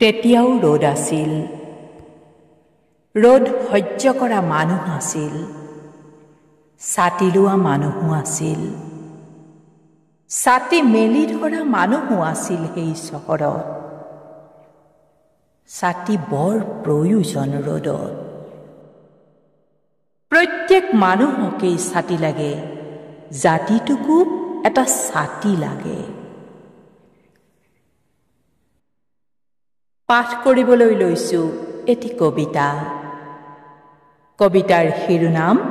তেতিয়াও ৰ'দ আছিল। ৰ'দ সহ্য কৰা মানুহ আছিল, ছাতি লোৱা মানুহো আছিল, ছাতি মেলি ধৰা মানুহো আছিল। সেই চহৰত ছাতি বৰ প্ৰয়োজন ৰ'দত। প্ৰত্যেক মানুহকেই ছাতি লাগে, জাতিটোকো এটা ছাতি লাগে। পাঠ কৰিবলৈ লৈছো এটি কবিতা। কবিতাৰ শিৰোনাম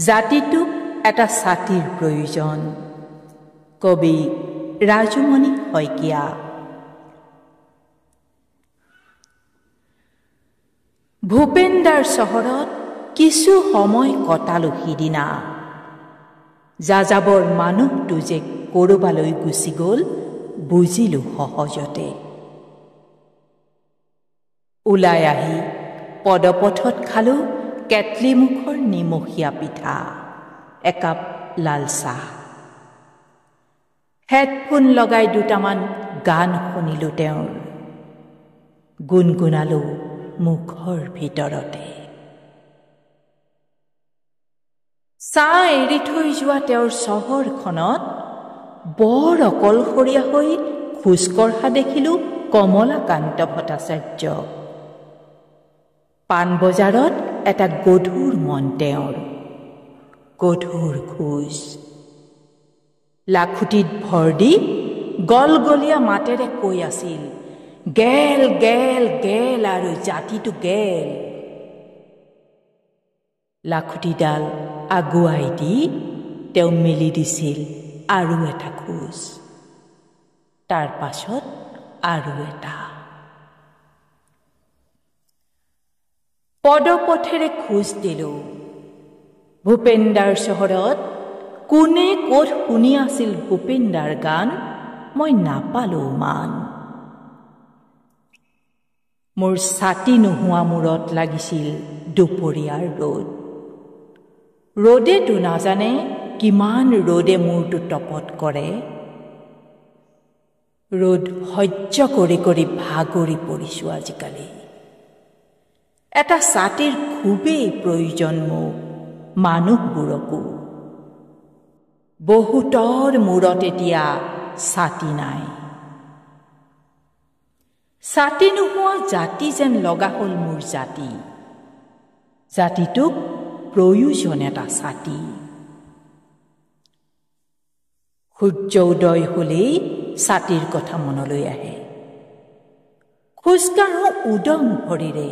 জাতিটোক এটা ছাতিৰ প্ৰয়োজন। কবি ৰাজুমণি শইকীয়া। ভূপেনদাৰ চহৰত কিছু সময় কটালো সিদিনা। যাযাবৰ মানুহটো যে কৰবালৈ গুচি গ'ল বুজিলো সহজতে। ওলাই আহি পদপথত খালো কেটলিমুখৰ নিমখীয়া পিঠা, একাপ লাল চাহ। হেডফোন লগাই দুটামান গান শুনিলো তেওঁৰ, গুণগুণালো মুখৰ ভিতৰতে। চাহ এৰি থৈ যোৱা তেওঁৰ চহৰখনত বৰ অকলশৰীয়া হৈ খোজকঢ়া দেখিলো কমলাকান্ত ভট্টাচাৰ্য। পাণবজাৰত এটা গধুৰ মন তেওঁৰ, গধুৰ খোজ। লাখুটিত ভৰ দি গলগলীয়া মাতেৰে কৈ আছিল, গেল গেল গেল আৰু জাতিটো গেল। লাখুটিডাল আগুৱাই দি তেওঁ মেলি দিছিল আৰু এটা খোজ, তাৰ পাছত আৰু এটা। পদপথেৰে খোজ দিলো। ভূপেনদাৰ চহৰত কোনে ক'ত শুনি আছিল ভূপেনদাৰ গান মই নাপালো মান। মোৰ ছাতি নোহোৱা মূৰত লাগিছিল দুপৰীয়াৰ ৰ'দ। ৰ'দেতো নাজানে কিমান ৰ'দে মূৰটো তপত কৰে। ৰ'দ সহ্য কৰি কৰি ভাগৰি পৰিছো আজিকালি। এটা ছাতিৰ খুবেই প্ৰয়োজন মোক, মানুহবোৰকো। বহুতৰ মূৰত এতিয়া ছাতি নাই। ছাতি নোহোৱা জাতি যেন লগা হ'ল মোৰ জাতি। জাতিটোক প্ৰয়োজন এটা ছাতি। সূৰ্য উদয় হ'লেই ছাতিৰ কথা মনলৈ আহে। খোজকাঢ়ো উদং ভৰিৰে,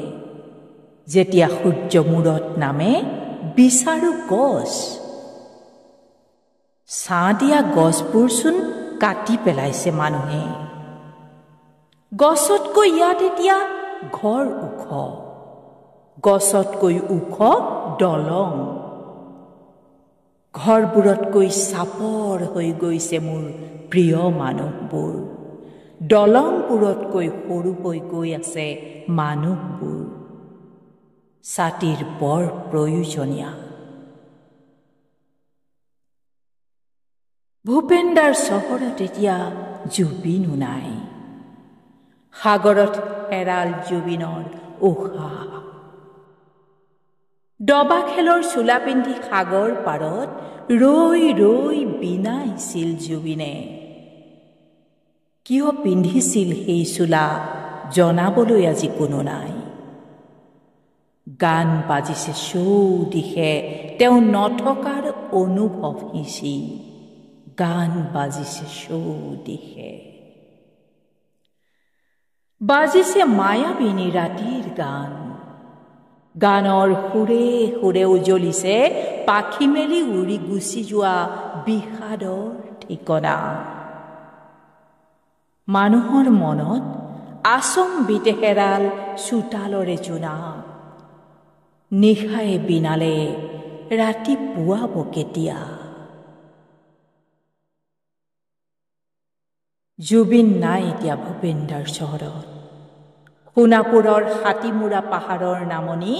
যেতিয়া সূৰ্য মূৰত নামে বিচাৰো গছ। ছাঁ দিয়া গছবোৰচোন কাটি পেলাইছে মানুহে। গছতকৈ ইয়াত এতিয়া ঘৰ ওখ, গছতকৈ ওখ দলং। ঘৰবোৰতকৈ চাপৰ হৈ গৈছে মোৰ প্ৰিয় মানুহবোৰ। দলংবোৰতকৈ সৰু হৈ গৈ আছে মানুহবোৰ। ছাতিৰ বৰ প্ৰয়োজনীয়। ভূপেনদাৰ চহৰত এতিয়া জুবিনো নাই। সাগৰত হেৰাল জুবিনৰ উশাহ। দবা খেলৰ চোলা পিন্ধি সাগৰ পাৰত ৰৈ ৰৈ বিনাইছিল জুবিনে। কিয় পিন্ধিছিল সেই চোলা জনাবলৈ আজি কোনো নাই। গান বাজিছে চৌদিশে তেওঁ নথকাৰ অনুভৱ সিঁচি। গান বাজিছে চৌদিশে। বাজিছে মায়াবিনী ৰাতিৰ গান। গানৰ সুৰে সুৰে উজলিছে পাখি মেলি উৰি গুচি যোৱা বিষাদৰ ঠিকনা। মানুহৰ মনত আচম্বিতে হেৰাল চোতালৰে জোনাক। নিশাই বিনালে ৰাতি পুৱাব কেতিয়া। জুবিন নাই এতিয়া ভূপেনদাৰ চহৰত। সোণাপুৰৰ হাতীমূৰা পাহাৰৰ নামনি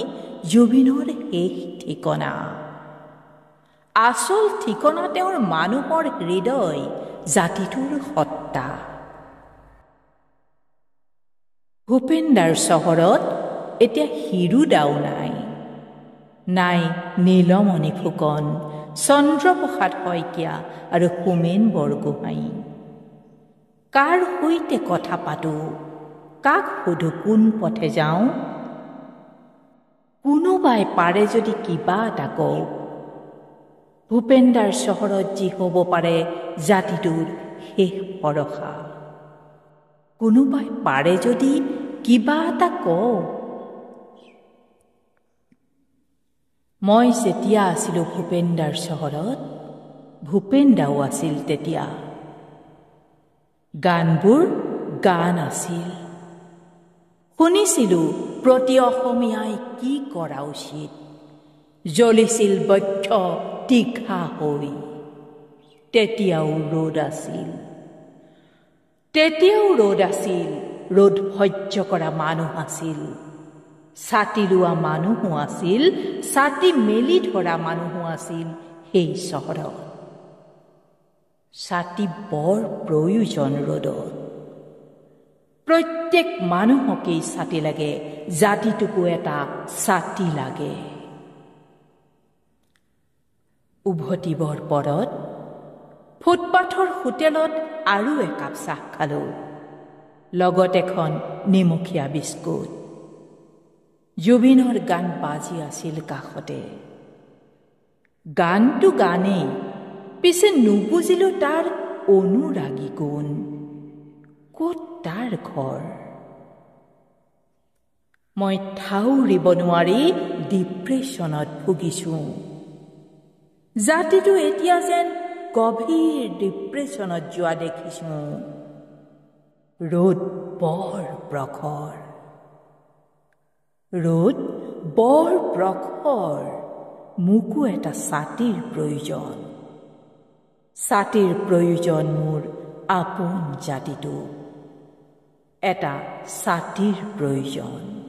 জুবিনৰ শেষ ঠিকনা। আচল ঠিকনা তেওঁৰ মানুহৰ হৃদয়, জাতিটোৰ সত্তা। ভূপেন্দাৰ চহৰত এতিয়া হিৰুদাও নাই, নাই নীলমণি ফুকন, চন্দ্ৰপ্ৰসাদ শইকীয়া আৰু হোমেন বৰগোহাঁই। কাৰ সৈতে কথা পাতো, কাক সোধো কোন পথে যাওঁ? কোনোবাই পাৰে যদি কিবা এটা কওক, ভূপেন্দাৰ চহৰত যি হ'ব পাৰে জাতিটোৰ শেষ ভৰসা। কোনোবাই পাৰে যদি কিবা এটা কওক। মই যেতিয়া আছিলোঁ ভূপেন্দাৰ চহৰত, ভূপেন্দাও আছিল তেতিয়া। গানবোৰ গান আছিল। শুনিছিলোঁ প্ৰতি অসমীয়াই কি কৰা উচিত। জ্বলিছিল বক্ষ তীখা হৈ। তেতিয়াও ৰ'দ আছিল, ৰ'দ সহ্য কৰা মানুহ আছিল, ছাতি লোৱা মানুহো আছিল, ছাতি মেলি ধৰা মানুহো আছিল সেই চহৰত। ছাতি বৰ প্ৰয়োজন ৰ'দত। প্ৰত্যেক মানুহকেই ছাতি লাগে, জাতিটোকো এটা ছাতি লাগে। উভতিবৰ পৰত ফুটপাথৰ হোটেলত আৰু একাপ চাহ খালোঁ, লগত এখন নিমখীয়া বিস্কুট। জুবিনৰ গান বাজি আছিল কাষতে। গানটো গানেই, পিছে নুবুজিলোঁ তাৰ অনুৰাগী কোন, ক'ত তাৰ ঘৰ। মই ঠাউৰিব নোৱাৰি ডিপ্ৰেশ্যনত ভুগিছোঁ। জাতিটো এতিয়া যেন গভীৰ ডিপ্ৰেশ্যনত যোৱা দেখিছোঁ। ৰ'দ বৰ প্ৰখৰ, ৰ'দ বৰ প্ৰখৰ। মোকো এটা ছাতিৰ প্ৰয়োজন, ছাতিৰ প্ৰয়োজন মোৰ আপোন জাতিটো, এটা ছাতিৰ প্ৰয়োজন।